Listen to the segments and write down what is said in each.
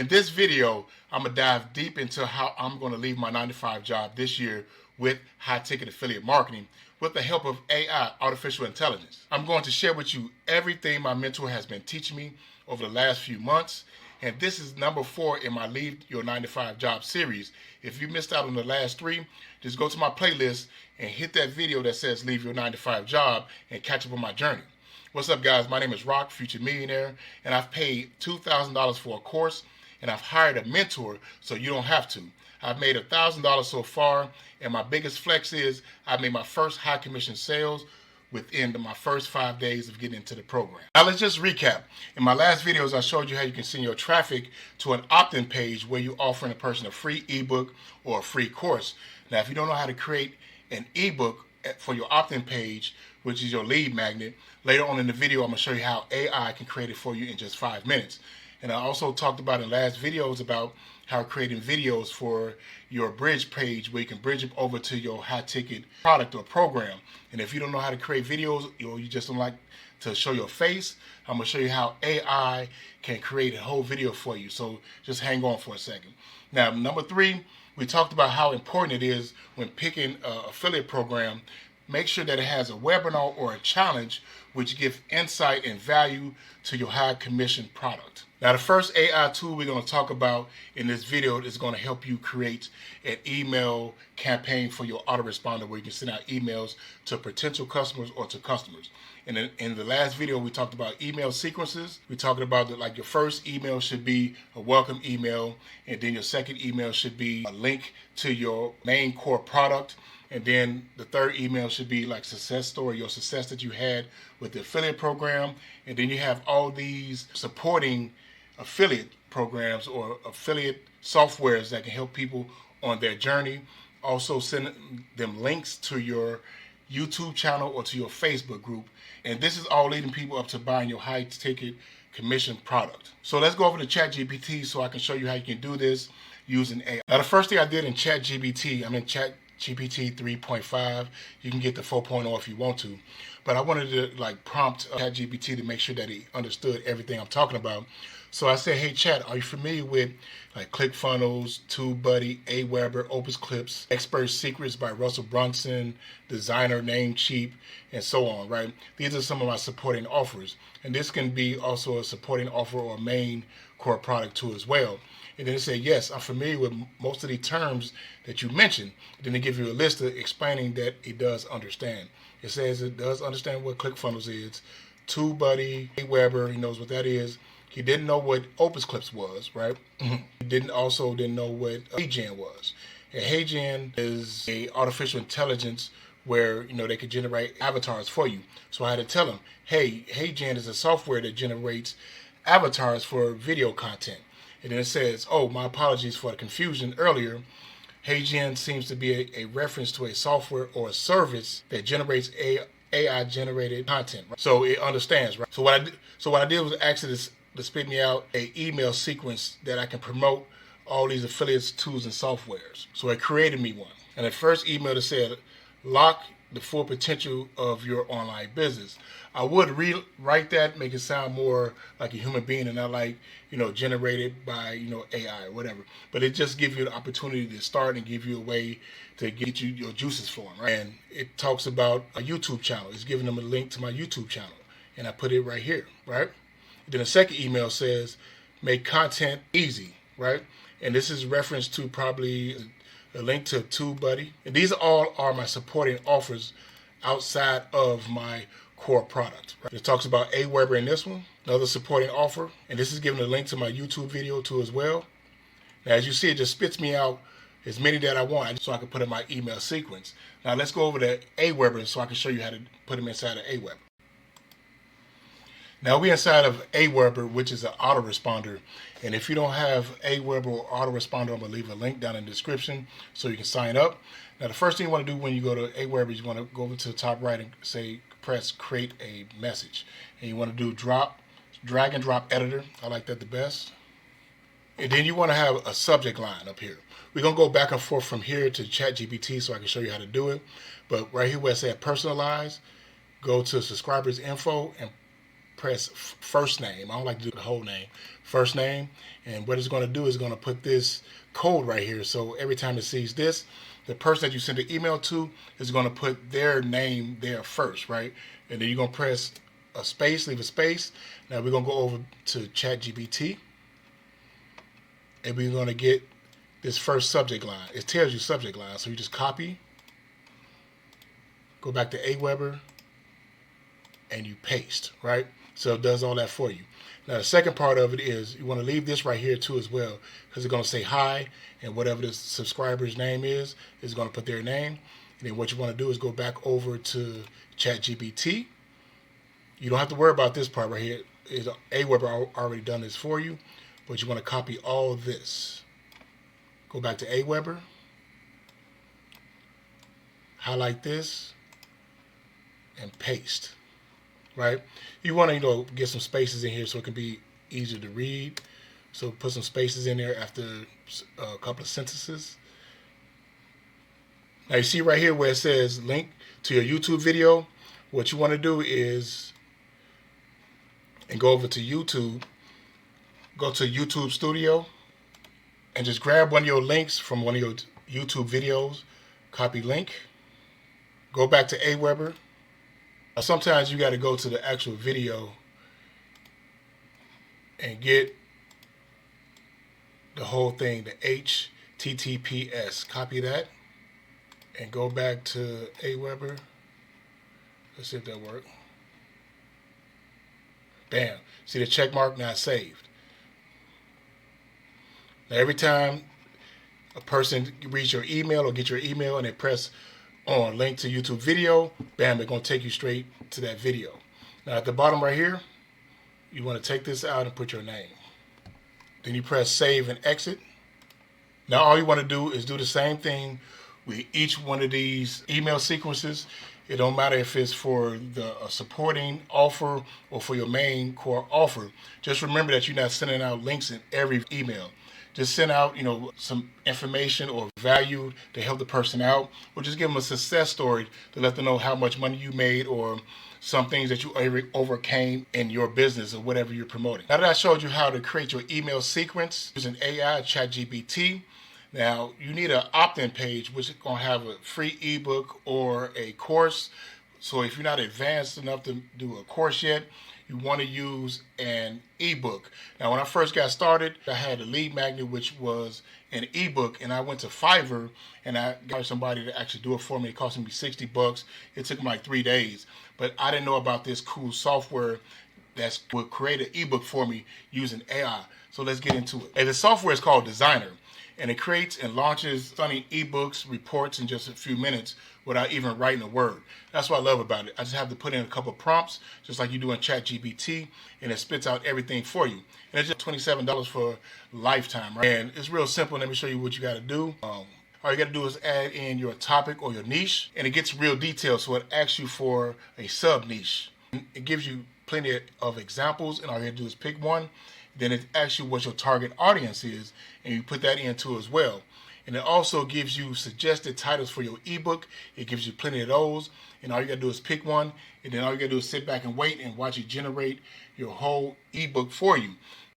In this video, I'm going to dive deep into how I'm going to leave my 9-to-5 job this year with high-ticket affiliate marketing with the help of AI, artificial intelligence. I'm going to share with you everything my mentor has been teaching me over the last few months. And this is number 4 in my Leave Your 9-to-5 Job series. If you missed out on the last 3, just go to my playlist and hit that video that says Leave Your 9-to-5 Job and catch up on my journey. What's up, guys? My name is Rock, Future Millionaire, and I've paid $2,000 for a course, and I've hired a mentor so you don't have to. I've made $1,000 so far, and my biggest flex is I made my first high commission sales within my first 5 days of getting into the program. Now let's just recap. In my last videos, I showed you how you can send your traffic to an opt-in page where you're offering a person a free ebook or a free course. Now, if you don't know how to create an ebook for your opt-in page, which is your lead magnet, later on in the video, I'm going to show you how AI can create it for you in just 5 minutes. And I also talked about in last videos about how creating videos for your bridge page where you can bridge them over to your high ticket product or program. And if you don't know how to create videos, or you just don't like to show your face, I'm going to show you how AI can create a whole video for you. So just hang on for a second. Now, number 3, we talked about how important it is when picking an affiliate program. Make sure that it has a webinar or a challenge which give insight and value to your high commission product. Now, the first AI tool we're going to talk about in this video is going to help you create an email campaign for your autoresponder where you can send out emails to potential customers or to customers. And in the last video, we talked about email sequences. We talked about that, like your first email should be a welcome email, and then your second email should be a link to your main core product. And then the third email should be like success story, your success that you had with the affiliate program. And then you have all these supporting affiliate programs or affiliate softwares that can help people on their journey. Also send them links to your YouTube channel or to your Facebook group. And this is all leading people up to buying your high ticket commission product. So let's go over to ChatGPT so I can show you how you can do this using AI. Now, the first thing I did in ChatGPT, I'm in ChatGPT 3.5. You can get the 4.0 if you want to. But I wanted to prompt ChatGPT to make sure that he understood everything I'm talking about. So I said, hey Chat, are you familiar with like ClickFunnels, TubeBuddy, AWeber, Opus Clips, Expert Secrets by Russell Brunson, Designer, Namecheap, and so on, right? These are some of my supporting offers. And this can be also a supporting offer or a main core product too as well. And then it said, yes, I'm familiar with most of the terms that you mentioned. And then they give you a list of explaining that it does understand. It says it does understand what ClickFunnels is. TubeBuddy, AWeber, he knows what that is. He didn't know what Opus Clips was, right? He didn't know what HeyGen was. And HeyGen is a artificial intelligence where they could generate avatars for you. So I had to tell him, hey, HeyGen is a software that generates avatars for video content. And then it says, oh, my apologies for the confusion earlier. HeyGen seems to be a reference to a software or a service that generates AI-generated content. Right? So it understands, right? So what I did was actually to spit me out an email sequence that I can promote all these affiliates, tools, and softwares. So it created me one. And the first email that said, lock the full potential of your online business. I would rewrite that, make it sound more like a human being and not like, generated by, AI or whatever. But it just gives you the opportunity to start and give you a way to get you your juices flowing, right? And it talks about a YouTube channel. It's giving them a link to my YouTube channel. And I put it right here, right? Then the second email says, make content easy, right? And this is reference to probably a link to TubeBuddy. And these all are my supporting offers outside of my core product. Right? It talks about AWeber in this one, another supporting offer. And this is giving a link to my YouTube video too as well. Now, as you see, it just spits me out as many that I want so I can put in my email sequence. Now, let's go over to AWeber so I can show you how to put them inside of AWeber. Now we're inside of AWeber, which is an autoresponder. And if you don't have AWeber or autoresponder, I'm going to leave a link down in the description so you can sign up. Now the first thing you want to do when you go to AWeber is you want to go over to the top right and say, press create a message. And you want to do drag and drop editor. I like that the best. And then you want to have a subject line up here. We're going to go back and forth from here to ChatGPT so I can show you how to do it. But right here where it says personalize, go to subscribers info and press first name. I don't like to do the whole name. First name. And what it's going to do is going to put this code right here. So every time it sees this, the person that you send the email to is going to put their name there first, right? And then you're going to press a space, leave a space. Now we're going to go over to ChatGPT. And we're going to get this first subject line. It tells you subject line. So you just copy, go back to AWeber, and you paste, right? So it does all that for you. Now the second part of it is you want to leave this right here too as well, because it's going to say hi, and whatever the subscriber's name is going to put their name. And then what you want to do is go back over to ChatGPT. You don't have to worry about this part right here. AWeber already done this for you, but you want to copy all of this. Go back to AWeber, highlight this, and paste. Right? You want to, get some spaces in here so it can be easier to read. So put some spaces in there after a couple of sentences. Now you see right here where it says link to your YouTube video. What you want to do is, and go over to YouTube, go to YouTube Studio, and just grab one of your links from one of your YouTube videos, copy link, go back to AWeber. Sometimes you got to go to the actual video and get the whole thing, the HTTPS. Copy that and go back to AWeber. Let's see if that works. Bam. See the check mark? Now it's saved. Now every time a person reads your email or get your email and they press on link to YouTube video, bam, they're going to take you straight to that video. Now at the bottom right here, you want to take this out and put your name. Then you press save and exit. Now all you want to do is do the same thing with each one of these email sequences. It don't matter if it's for the supporting offer or for your main core offer. Just remember that you're not sending out links in every email. Just send out, some information or value to help the person out, or just give them a success story to let them know how much money you made or some things that you overcame in your business or whatever you're promoting. Now that I showed you how to create your email sequence using AI, ChatGPT, now you need an opt-in page, which is going to have a free ebook or a course. So if you're not advanced enough to do a course yet, you want to use an ebook. Now, when I first got started, I had a lead magnet, which was an ebook, and I went to Fiverr and I got somebody to actually do it for me. It cost me $60. It took me like 3 days, but I didn't know about this cool software that would create an ebook for me using AI. So let's get into it. And the software is called Designer, and it creates and launches stunning ebooks, reports in just a few minutes without even writing a word. That's what I love about it. I just have to put in a couple prompts, just like you do in ChatGPT, and it spits out everything for you. And it's just $27 for lifetime, right? And it's real simple. Let me show you what you got to do. All you got to do is add in your topic or your niche, and it gets real detailed. So it asks you for a sub niche. It gives you plenty of examples, and all you have to do is pick one. Then it asks you what your target audience is, and you put that in too as well. And it also gives you suggested titles for your ebook. It gives you plenty of those. And all you got to do is pick one. And then all you got to do is sit back and wait and watch it generate your whole ebook for you.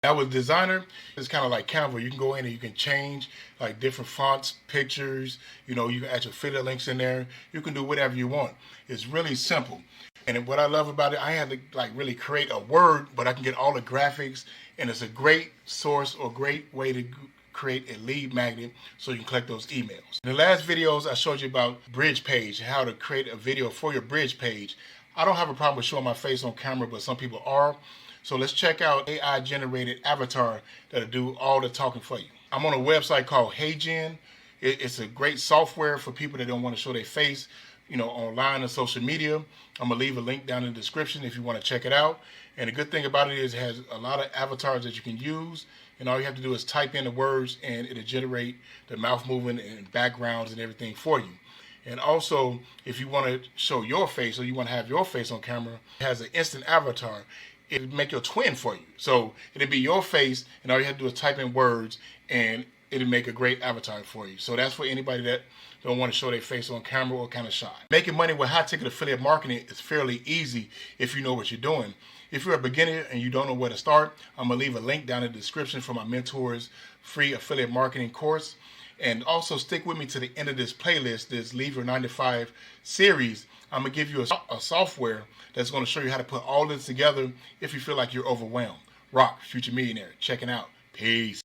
Now with Designer, it's kind of like Canva. You can go in and you can change like different fonts, pictures. You can add your affiliate links in there. You can do whatever you want. It's really simple. And what I love about it, I had to really create a word, but I can get all the graphics. And it's a great source or great way to create a lead magnet so you can collect those emails. In the last videos, I showed you about bridge page, how to create a video for your bridge page. I don't have a problem with showing my face on camera, but some people are. So let's check out AI generated avatar that'll do all the talking for you. I'm on a website called HeyGen. It's a great software for people that don't want to show their face, online or social media. I'm gonna leave a link down in the description if you want to check it out. And the good thing about it is it has a lot of avatars that you can use. And all you have to do is type in the words and it'll generate the mouth movement and backgrounds and everything for you. And also, if you want to show your face or you want to have your face on camera, it has an instant avatar. It'll make your twin for you. So it'll be your face and all you have to do is type in words and it'll make a great avatar for you. So that's for anybody that don't want to show their face on camera or kind of shy. Making money with high-ticket affiliate marketing is fairly easy if you know what you're doing. If you're a beginner and you don't know where to start, I'm going to leave a link down in the description for my mentor's free affiliate marketing course. And also stick with me to the end of this playlist, this Leave Your 9 to 5 series. I'm going to give you a software that's going to show you how to put all this together if you feel like you're overwhelmed. Rock, Future Millionaire, checking out. Peace.